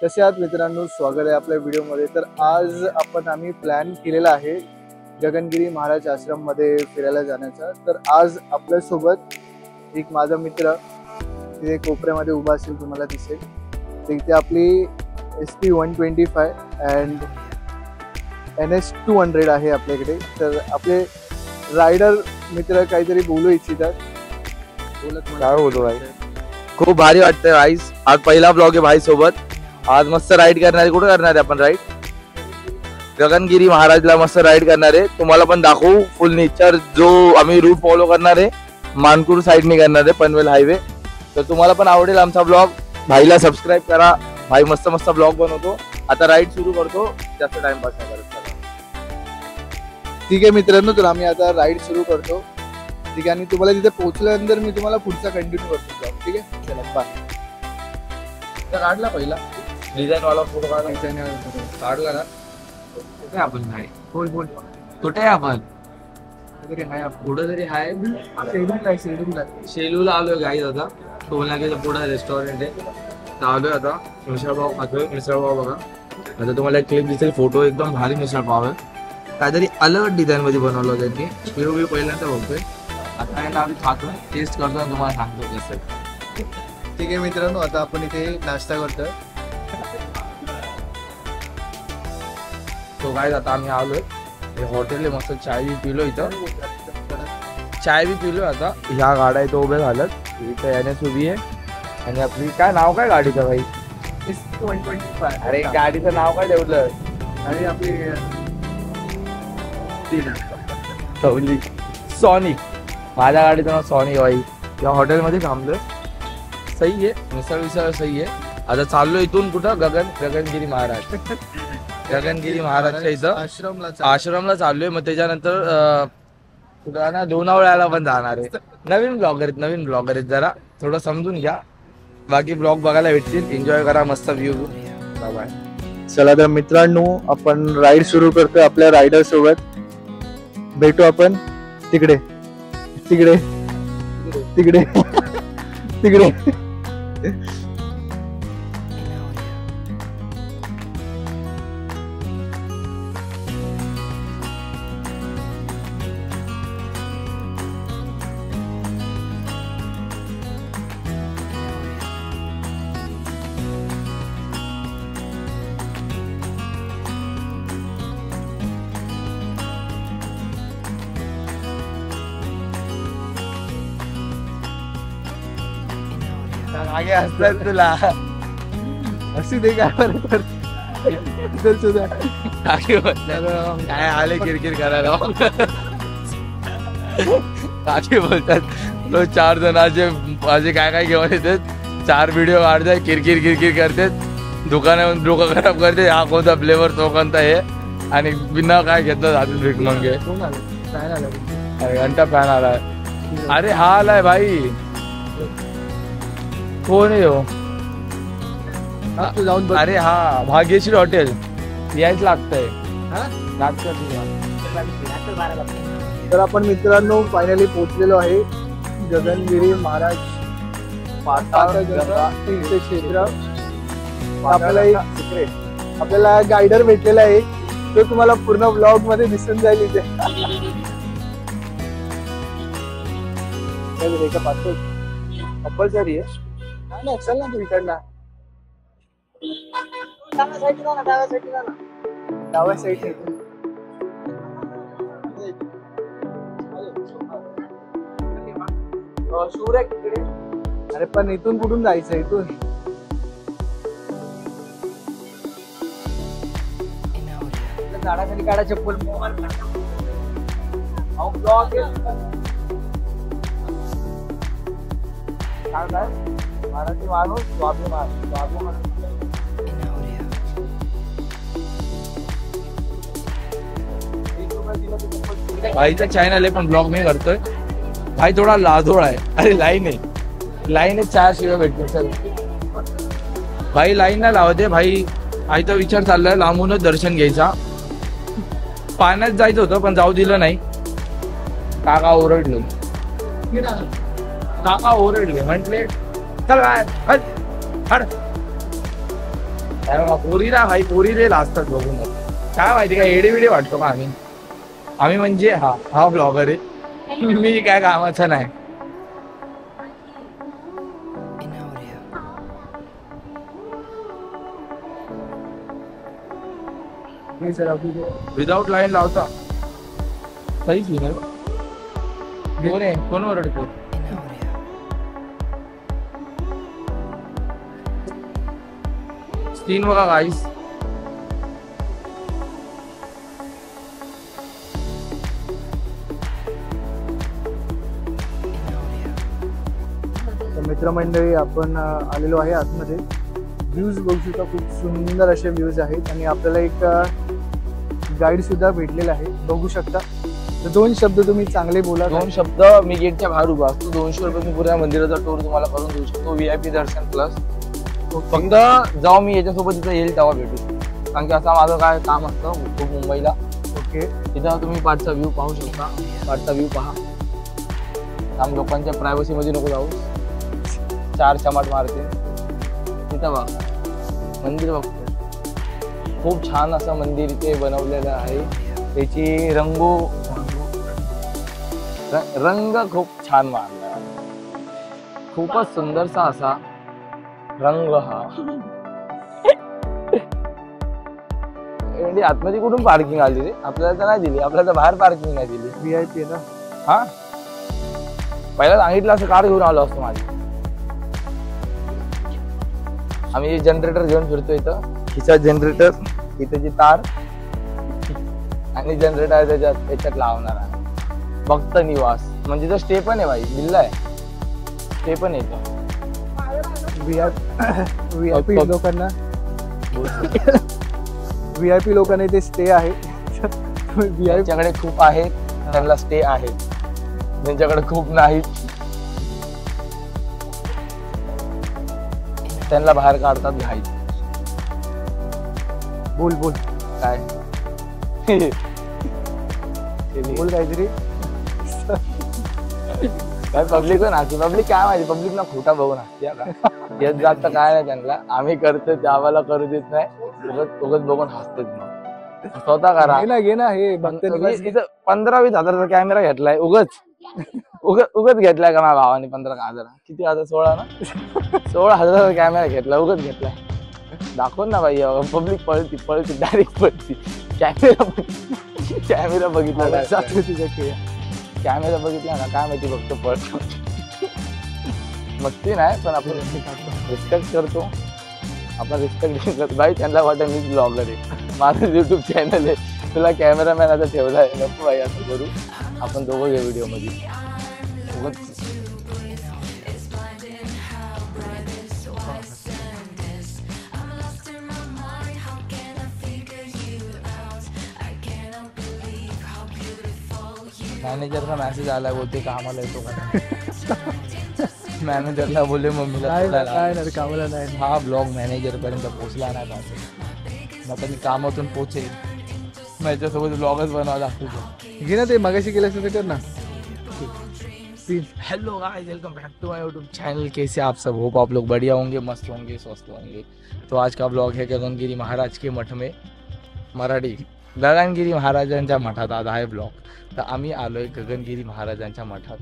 कसे आहात मित्रांनो, स्वागत आहे आपल्या व्हिडिओमध्ये। तर आज आम्ही प्लॅन केलेला आहे गगनगिरी महाराज आश्रम मध्ये फिरायला जाण्याचा। तर आज आपल्या सोबत एक माझा मित्र तिथे कोपऱ्यामध्ये उभा असेल, तुम्हाला दिसेल। तर इथे आपली SP 125 अँड NS 200 आहे आपल्याकडे। तर आपले रायडर मित्र काहीतरी बोलू इच्छितात। काय बोलू भाई, खूप भारी वाटतंय भाई। आज पहिला ब्लॉग आहे भाई सोबत। आज मस्त राईड करणार आहे। कुठे करणार आहे आपण राईड? गगनगिरी महाराजला मस्त राईड करणार आहे। तुम्हाला पण दाखवू फुल नेचर। जो आम्ही रूट फॉलो करणार आहे मानकुर साईडने करणार आहे, पनवेल हायवे। तर तुम्हाला पण आवडेल आमचा ब्लॉग। भाईला सबस्क्राईब करा, भाई मस्त मस्त ब्लॉग बनवतो। आता राईड सुरू करतो, जास्त टाइमपास नाही करत। ठीक आहे मित्रांनो, तर आम्ही आता राईड सुरू करतो। ठीक आहे, आणि तुम्हाला तिथे पोहोचल्यानंतर मी तुम्हाला पुढचा कंटिन्यू करतो ब्लॉग। ठीक आहे, चला बाय। काढला पहिला डिझाईन वाला फोटो काढला ना? कुठे आपण नाही बोल बोल कुठे आहे आपण? पुढे तरी आहे शेलूला आलोय गाईज। आता टोलनाक्याच्या पुढे रेस्टॉरंट आहे, तर आलोय आता। मिसळपाव खातोय। मिसळपाव बघा, आता तुम्हाला एक क्लिप दिसेल। फोटो एकदम भारी मिसळपाव आहे, काहीतरी अलग डिझाईन मध्ये बनवलं त्यांनी। व्हिडिओ पहिल्यांदा बघतोय, आता आहे ना आम्ही खातोय, टेस्ट करतोय, तुम्हाला सांगतो कसं। ठीक आहे मित्रांनो, आता आपण इथे नाश्ता करतोय। तो काय आता आम्ही आलोय हॉटेल, मस्त चाय बी पिलो। इथं चाय बी पिलो। आता ह्या गाड्या इथं उभे झाल्यात, इथं NS उभी आहे। आणि आपली काय नाव काय गाडीचं भाई? SP 125। अरे गाडीचं नाव काय ठेवलं? आणि आपली सॉनिक। माझ्या गाडीचं नाव सॉनिक भाई। या हॉटेलमध्ये थांबलोय, सही आहे, मिसळ विसळ सही आहे। आता चाललो इथून कुठं? गगनगिरी महाराज गगनगिरी महाराजच्या इथं आश्रमला चाललोय। मग त्याच्यानंतर कुठं ना लोणावळ्याला पण जाणार आहे। नवीन ब्लॉगर आहेत, जरा थोडं समजून घ्या। बाकी ब्लॉग बघायला भेटतील, एन्जॉय करा, मस्त व्ह्यू। बाय। चला तर मित्रांनो, आपण राईड सुरू करतोय आपल्या रायडर सोबत। भेटू आपण तिकडे तिकडे तिकडे तिकडे। मागे असतात तुला अशी ते काय काय आले किरकिर करायला। काकी बोलतात तो 4 जणांचे माझे काय घेऊन येतात, 4 व्हिडिओ काढतात, किरकिर करतात, दुकानावर डोकं खराब करते। हा कोणता फ्लेवर, तो कोणता हे, आणि बिना काय घेतलं हातात भीक मंगे। अरे घंटा फॅन आलाय। अरे हा आलाय भाई, कोण आहे हो? जाऊन बघ। अरे हा भाग्यश्री हॉटेल, यायच लागतंय। तर आपण मित्रांनो फायनली पोहोचलेलो आहे गगनगिरी महाराज तीर्थक्षेत्र। आपल्याला गायडर भेटलेला आहे, तो तुम्हाला पूर्ण ब्लॉग मध्ये दिसून जाईल इथे। कंपल्सरी आहे ना, चल ना तू इकडला डाव्या साईडने। अरे पण इथून कुठून जायचं? इथून झाडाखाली काढा चप्पल। मराठी माणूस स्वाभिमान। भाईचा चॅनल आहे पण ब्लॉग मी करतोय। भाई थोडा लाजोळ आहे। अरे लाईन आहे 4 शिवाय भेटतो। चल भाई लाईन नाही लावते भाई। आईचा विचार चाललाय लांबूनच दर्शन घ्यायचा। पाण्यात जायचं होतं पण जाऊ दिलं नाही। काका ओरडले, म्हटले चल काय हट पोरीला भाई पोरी रे लाजतात बघून. काय माहिती काय एडे विडे वाटतो का आम्ही? आम्ही म्हणजे हा ब्लॉगर आहे, मी काय कामाचा नाही. विदाउट लाईन लावता काहीच नाही. कोण आहे, कोण ओरडतो? स्क्रीन बघा गाईस. मित्रमंडळी आपण आलेलो आहे आतमध्ये. व्ह्यूज बघू शकता, खूप सुंदर असे व्ह्यूज आहेत आणि आपल्याला एक गाईड सुद्धा भेटलेला आहे, बघू शकता. तर 2 शब्द तुम्ही चांगले बोला. 2 शब्द. मी गेटच्या बाहेर उभा असतो. 200 रुपये मी पुऱ्या मंदिराचा टूर तुम्हाला करून देऊ शकतो. VIP दर्शन प्लस. फक्त जाऊ मी याच्यासोबत तिथं येईल तेव्हा भेटू, कारण की असं माझं काय काम असतं खूप मुंबईला. ओके. तिथं तुम्ही पाठचा व्ह्यू पाहू शकता. पाठचा व्ह्यू पहा. आम लोकांच्या प्रायव्हसी मध्ये नको जाऊ. 4 चमाट मारते तिथं बघ. मंदिर बघतो, खूप छान असं मंदिर इथे बनवलेलं आहे. त्याची रंग खूप छान मारला. खूपच सुंदरसा असा रंग हा. म्हणजे आतमध्ये कुठून पार्किंग आली रे? आपल्याला तर नाही दिली, आपल्याला तर बाहेर पार्किंग नाही दिली. VIP आहे ना. हा, पहिला सांगितलं असं कार घेऊन आलो असतो माझी. आम्ही जनरेटर घेऊन फिरतो इथं. खिसा जनरेटर, इथेची तार आणि जनरेटर त्याच्यात लावणार आहे. भक्त निवास म्हणजे तो स्टे पण आहे भाई, बिल्ला आहे. स्टे पण येतो. VIP लोकांना VIP लोकांना इथे स्टे आहे. ज्यांच्याकडे खूप आहेत त्यांना स्टे आहे, ज्यांच्याकडे खूप नाहीत त्यांना बाहेर काढतात घाईत. बोल बोल काय बोल काहीतरी. काय पब्लिक नाचते. पब्लिक काय माहिती, पब्लिक ना खोटा बघून असते का येत जात तर काय नाही त्यांना. आम्ही करतो ते आम्हाला करू देत नाही. उगत बघून हसतेच. मग स्वतः करा. घे ना हे भक्त निवास. इथं 15-20 हजाराचा कॅमेरा घेतलाय. उगत घेतलाय का माझ्या भावाने. 15,000 किती हजार? 16 ना. 16,000 कॅमेरा घेतला, उगत घेतलाय. दाखव ना भाई. पब्लिक पळती डायरेक्ट पळती. कॅमेरा बघितला कॅमेरा बघितला ना काय माहिती बघतो पळतो. मस्ती नाही पण आपण रिस्पेक्ट करतो. आपण रिस्पेक्ट करतो भाई. त्यांना वाटतं मी ब्लॉगर आहे, माझं YouTube चॅनल आहे, तुला कॅमेरामॅन आता ठेवलाय. नको भाई असं करू. आपण दोघं घे व्हिडिओ मध्ये. मॅनेजरला मेसेज आला, बोलते कामाला येतो का. मॅनेजरला बोलले मम्मीला कामाला नाही. हा ब्लॉग मॅनेजर पर्यंत पोहोचला नाही पाहिजे. आता मी कामातून पोहोचेल, माझ्यासोबत ब्लॉगच बनावा लागतो. घे ना ते मगाशी केलं असं कर ना. Hello guys, welcome back to my YouTube channel. कैसे आप सब? होप आप लोग बढ़िया होंगे, मस्त होंगे, स्वस्थ होंगे. तो आज का ब्लॉग है गगनगिरी महाराज के मठ में. मराठी गगनगिरी महाराजांच्या मठात आज आहे ब्लॉग. तर आम्ही आलोय गगनगिरी महाराजांच्या मठात.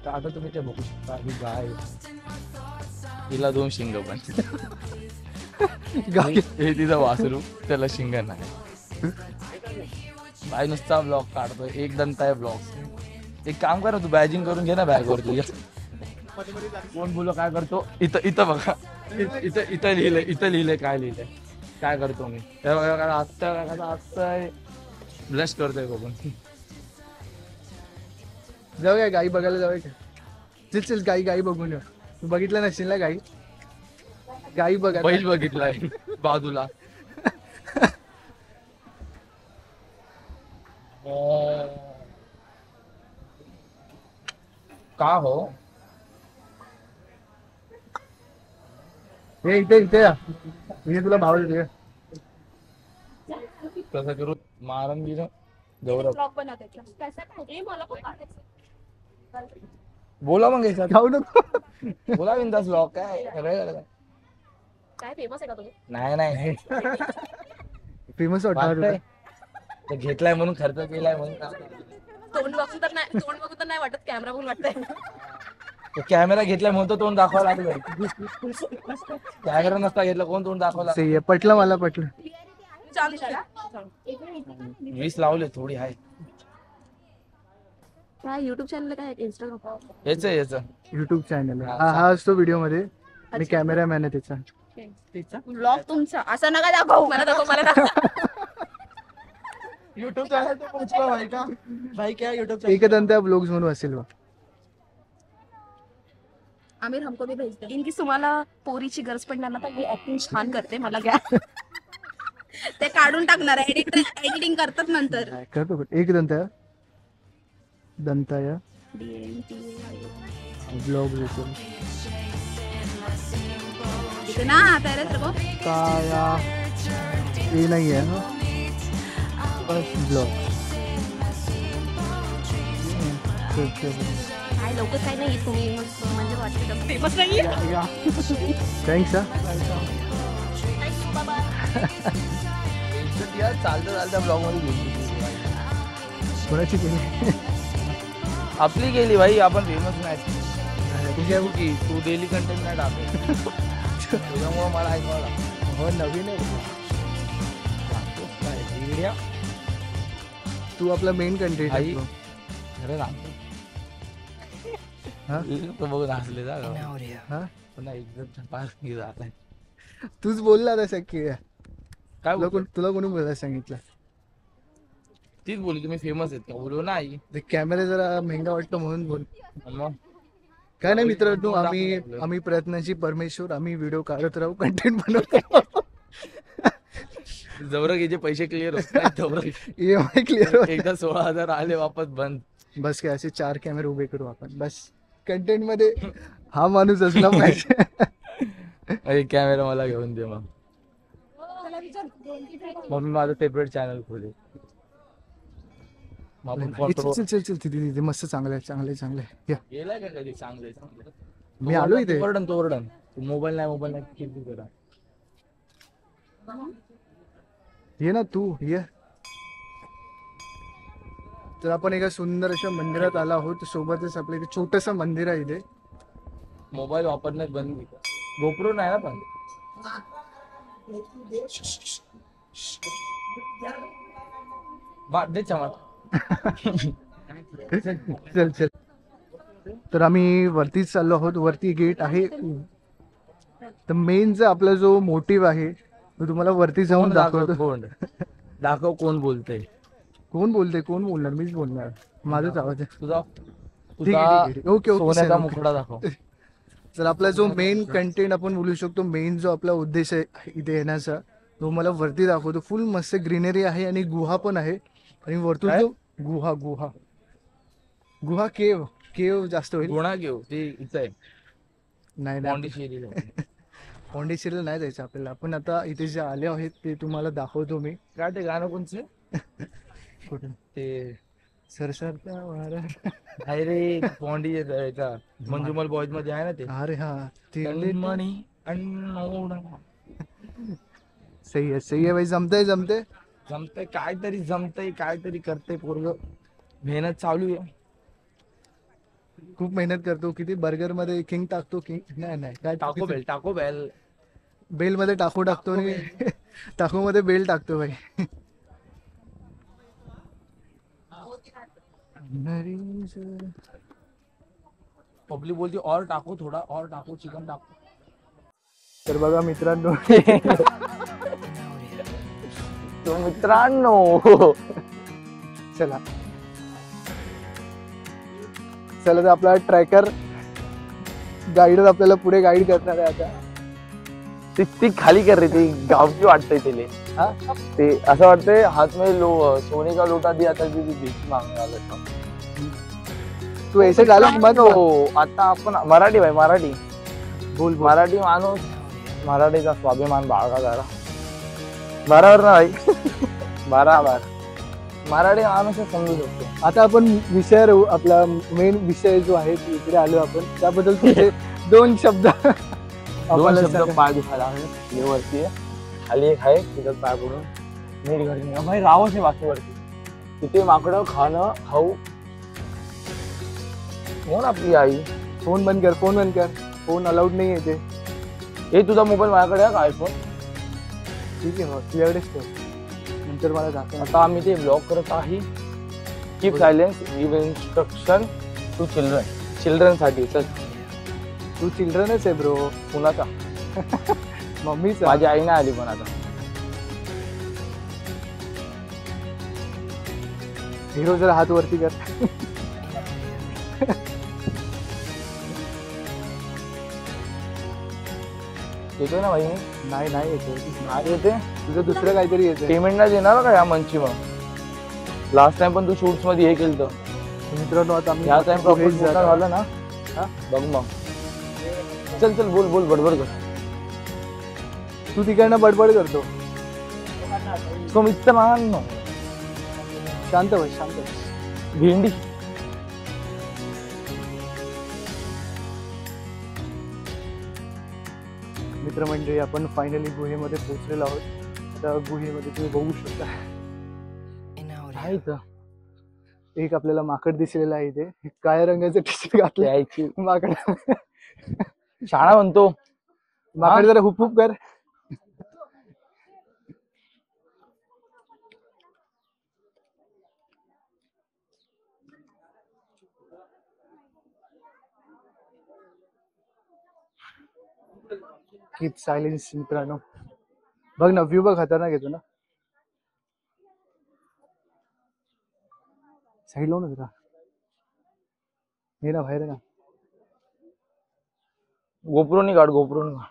तर आता तुम्ही ते बघू शकता, ही गाय, तिला 2 शिंग पण. हे तिचं वासरू, त्याला शिंग नाही. बाई नुसता ब्लॉग काढतोय, एक दंत आहे ब्लॉग. एक काम कर, तू बॅजिंग करून घे ना बॅगवर तुझ्या. कोण बोल काय करतो. इथं बघा, इथं लिहिलंय काय लिहिलंय, काय करतो मी. आत्ता ब्लश करतोय बघून. जाऊया गाई बघायला, जाऊया का? चल गाई बघून येऊ. तू बघितलं नसेल ना गाई बघा. बैल बघितलाय बाजूला. का हो हे इथे या. मी तुला भाव देते. कसं करू मारण बिरण गौरव. बोला मग याच्यात. खाऊ नको. बोला बिंदास ब्लॉग काय. काय फेमस आहे का तुम्ही? नाही फेमस वाटणार वाटतंय. ते घेतलाय म्हणून खर्च केलाय म्हणून तोंड बघून तर नाही वाटत, कॅमेरा बघून वाटतंय. कॅमेरा घेतलाय म्हणून तो तोंड दाखवायला लागलं. कॅमेरा नसता घेतला कोण तोंड दाखवायला सही आहे, पटलं मला पटलं. छान दिसतंय का? 20 लावले थोडी आहे. काय युट्यूब चॅनल काय इंस्टाग्राम? याच युट्यूब चॅनल हा असतो व्हिडिओ मध्ये. मी कॅमेरामॅन आहे त्याचा. ब्लॉग तुमचा असं नका दाखवू. मला दाखव. युट्यूब चॅनल तो पोचला भाई का भाई क्या युट्यूब एकदंत्या ब्लॉग्स म्हणून असेल बघ. आमिर हमको भी भेज दे. इनकी तुम्हाला पोरीची गरज पडणार ना तर मी ऍक्टिंग छान करते, मला घ्या. ते काढून टाकणार आहे, एडिटिंग करतात नंतर. करतो एकदंत्या दंताया ब्लॉग इथे ना तयार को ताया ये नहीं है ना ब्लॉग. काय लोक काय नाही तुम्ही म्हणजे वाटतं फेमस नाही. थँक्स हा. चालता ब्लॉग मध्ये कोणाची केली? आपली गेली भाई. आपण फेमस नाही. तू डेली कंटेंट नाही टाकत त्याच्यामुळे मला ऐकावं लागतं. हो नवीन आहे. तू आपला मेन कंटेंट आई. आहे. खरं सांगतो. हा? तो बघून हसले जा हा? पुन्हा एकदम पास जात आहे. तूच बोलला तसं की काय बोलतो? तुला कोणी बोलायला सांगितलं? तीच बोलली तुम्ही फेमस आहेत का? बोलू ना आई. ते कॅमेरा जरा महंगा वाटतो म्हणून बोल. मग काय नाही मित्रांनो, आम्ही प्रयत्नाची परमेश्वर. आम्ही व्हिडिओ काढत राहू, कंटेंट बनवत राहू. जवळ घ्यायचे पैसे क्लिअर होत नाही. EMI clear. एकदा 16,000 आले वापस बंद. बस काय असे 4 कॅमेरे उभे करू आपण. बस कंटेंट मध्ये हा माणूस असला पाहिजे. कॅमेरा मला घेऊन दे मग मी माझं सेपरेट चॅनल खोले. चल चल चल तिथे मस्त चांगलं आहे. या गेलाय का कधी? चांगले मी आलो इथे. तोरडन मोबाईल नाही किती करा. ये ना तू ये. तर आपण एका सुंदर अशा मंदिरात आलो आहोत. सोबतच आपलं इथे छोटस मंदिर आहे. इथे मोबाईल वापरण्यात बंद. गोप्रो नाही ना पण दे चमक. चल चल. तर आम्ही वरतीच चाललो आहोत. वरती गेट आहे. तर मेन आपला जो मोटिव्ह आहे तो तुम्हाला वरती जाऊन दाखवतो. दाखव कोण बोलतंय. कोण बोलणार? मीच बोलणार. माझाच आवाज आहे. तुझा ओके सोन्याचा मुखडा दाखव. तर आपला जो मेन कंटेंट आपण बोलू शकतो, मेन जो आपला उद्देश आहे इथे येण्याचा, तो मला वरती दाखवतो. फुल मस्त ग्रीनरी आहे आणि गुहा पण आहे. आणि वरतून जो गुहा केव जास्त होईल. गुणा घेऊ ते इथं आहे. नाही पॉंडिचेरीला नाही जायचं आपल्याला. आपण आता इथे जे आले आहेत ते तुम्हाला दाखवतो मी. काय ते गाणं कोणचं? कुठून ते सरसरता वारा. नाही रे पॉंडिचेरीचा मंजुमल बॉयज मध्ये आहे ना ते. अरे हा ते मणी सही आहे भाई. जमतंय काहीतरी करते पोरग. मेहनत चालू आहे. खूप मेहनत करतो. किती बर्गर मध्ये किंग टाकतो. नाही काय टाको बेल बेल मध्ये टाकतो आणि टाको मध्ये बेल टाकतो भाई. पब्लिक बोलती और टाको थोडा और टाको चिकन टाको. तर बघा मित्रांनो चला तर आपला ट्रॅकर गाईडर आपल्याला पुढे गाईड करणार आहे. आता ती खाली कर रे. ती गावची वाटतंय तिले. हा ते असं वाटतंय हात में सोने का लोटा दिया आता भीक मागणे आलं. तू ऐसे झालं मत हो. आता आपण मराठी भाई मराठी बोल. मराठी माणूस मराठीचा स्वाभिमान बाळगा जरा. बरोबर ना भाई? बराबर. मराठी माणूस समजू शकतो. आता आपण विषयावर येऊ. आपला मेन विषय जो आहे इकडे आलो आपण त्याबद्दल तुझे 2 शब्द. दोन आम्हाला शब्द सांगा. पाय दुखायला आहे. हे वरती आहे, खाली एक आहे तिथं पाय पडून नीट घरी निघा. भाई रावच आहे बाकी वरती. तिथे माकडं खाणं खाऊ कोण आपली आई. फोन बंद कर, फोन बंद कर. फोन अलाउड नाही आहे ते. हे तुझा मोबाईल माझ्याकडे आहे का आयफोन? ठीक आहे मग तुझ्याकडेच ठेव, नंतर मला दाखव. आता आम्ही ते ब्लॉक करत आहे. Keep silence, give instruction to children साठी. चल तू चिल्ड्रनच आहे ब्रो. कुणाचा? मम्मीचा. माझी आई नाही आली पण आता. हिरो जरा हात वरती कर. येतोय ना भाई मी? नाही नाही येते, नाही येते. तुझं दुसरं काहीतरी येते. पेमेंट नाही देणार का या मंथची? मग लास्ट टाइम पण तू शूट्स मध्ये हे केलं तर मित्रांनो आता आम्ही या टाइम पुढे जात आहोत. झालं ना. हा? बघ मग. चल चल बोल बोल बडबड कर. तू तिकडनं बडबड करतो. तो मित्र ना शांत बस, शांत बस. भेंडी. मित्रमंडळी आपण फायनली गुहेमध्ये पोहोचलेलो आहोत. आता गुहेमध्ये तुम्ही बघू शकता काय इथं? एक आपल्याला माकड दिसलेलं आहे. इथे काळ्या रंगाचं टी शर्ट घातलं यायची माकड. शाळा म्हणतो. माकड जरा हुप हुप कर. कीप सायलेन्स मित्रांनो. बघ ना व्ह्यू बघ, खतरनाक येतो ना. साईड लावून जरा हे ना बाहेर ना. गोप्रोनी काढ, गोप्रोनी काढ.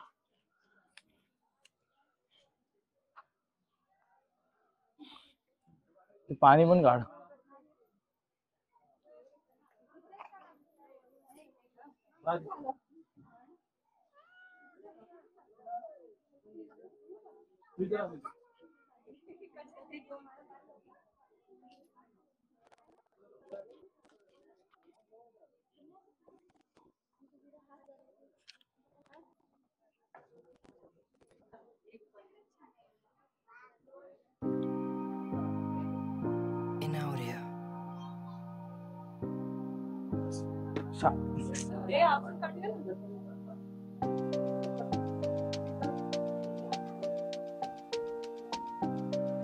ते पाणी पण काढ.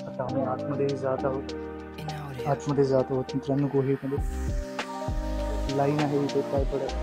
आता आम्ही आतमध्ये जात आहोत. आतमध्ये जात आहोत मित्रांनो. गुहेमध्ये लाईन आहे इथे काय पडत.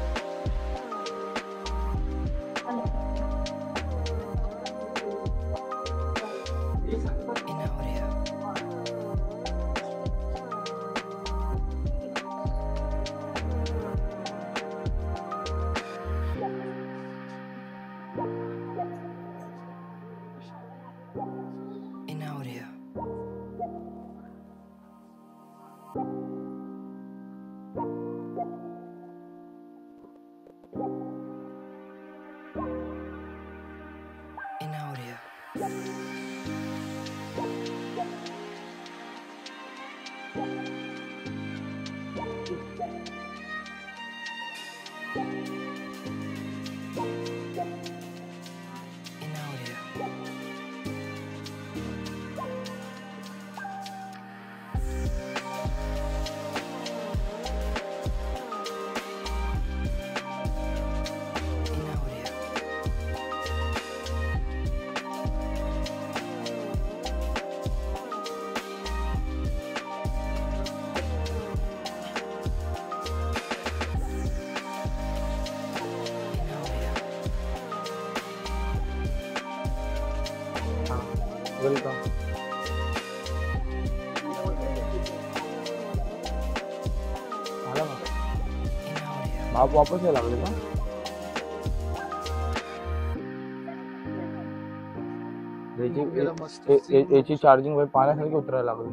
वेलकम. आला ना. बाप वापस यायला लागले का? याची चार्जिंग भाई पाण्यासारखी उतरायला लागली.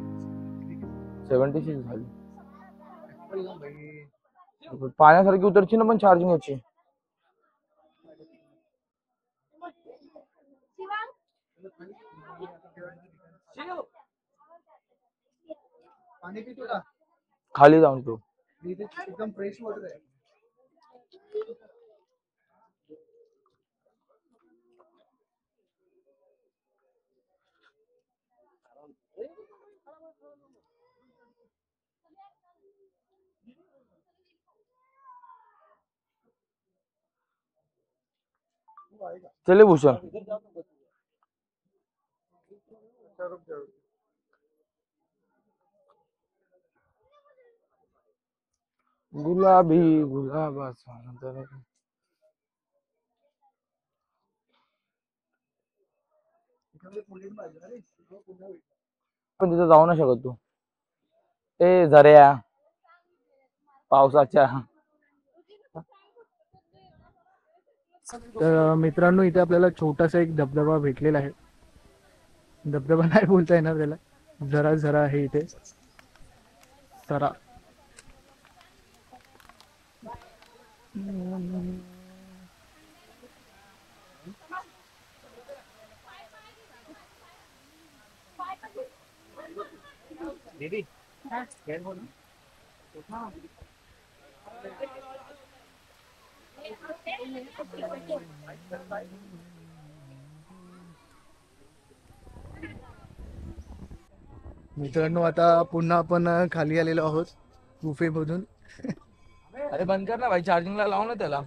76 झाली. पाण्यासारखी उतरची ना पण चार्जिंग याची. खाली जाऊन तू एकदम फ्रेश वॉटर आहे. चले भूषण गुलाबी गुलाबाचा पण तिथं जाऊ नाही शकत तू ए झऱ्या पावसाच्या. तर मित्रांनो इथे आपल्याला छोटासा एक धबधबा भेटलेला आहे. धबधबा नाही बोलता येणार त्याला, जरा जरा आहे इथे जरा. मित्रांनो आता पुन्हा आपण खाली आलेलो आहोत गुफेमधून. अरे बंद कर ना भाई, चार्जिंगला लाव ना त्याला.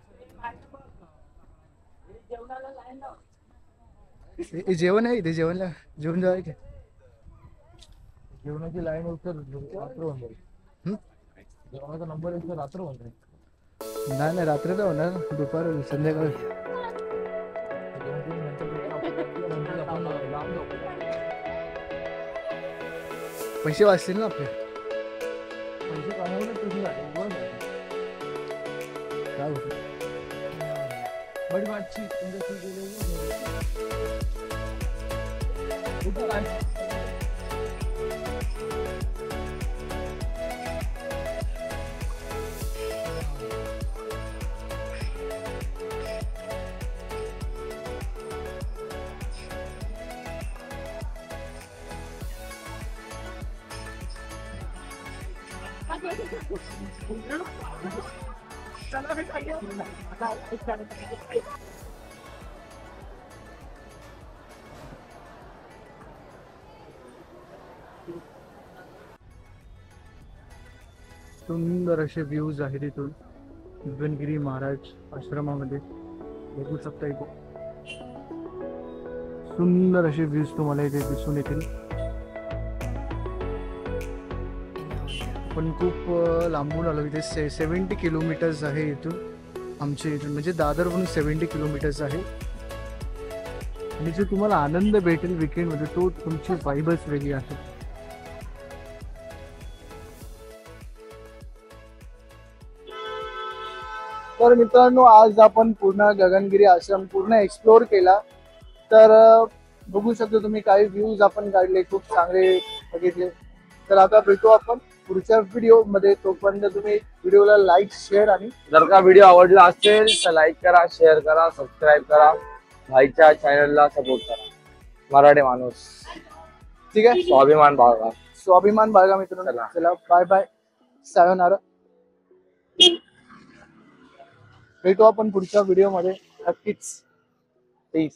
जेवण आहे इथे, जेवण जाऊ की. जेवणाची लाईन उत्तर रात्र होऊन जाईल. जेवणाचा नंबर एक रात्र होऊन जाईल. नाही रात्र तर होणार, दुपार संध्याकाळ. पैसे वाचतील ना आपले. पैसे कमवले तुझी काय होतं बडी बातची सुंदर असे व्ह्यूज आहेत इथून गगनगिरी महाराज आश्रमामध्ये. बघू शकता इथे सुंदर असे व्ह्यूज तुम्हाला इथे दिसून येतील. पण खूप लांबून आलो इथे. 70 किलोमीटर्स आहे इथून आमच्या इथून, म्हणजे दादरवरून 70 किलोमीटर्स आहे. आणि जो तुम्हाला आनंद भेटेल विकेंडमध्ये तो तुमची वाईबच वेगळी आहे. तर मित्रांनो आज आपण पूर्ण गगनगिरी आश्रम पूर्ण एक्सप्लोर केला. तर बघू शकतो तुम्ही काही व्ह्यूज आपण काढले, खूप चांगले बघितले. तर आता भेटू आपण पुढच्या व्हिडिओ मध्ये. तोपर्यंत तुम्ही व्हिडिओला लाईक शेअर आणि जर का व्हिडिओ आवडला असेल तर लाईक करा, शेअर करा, सबस्क्राईब करा, भाईच्या चॅनलला सपोर्ट करा. मराठी माणूस, ठीक आहे. स्वाभिमान बाळगा. स्वाभिमान बाळगा मित्रांनो. चला बाय बाय, सायोनारा. भेटू आपण पुढच्या व्हिडिओ मध्ये नक्कीच. पीस.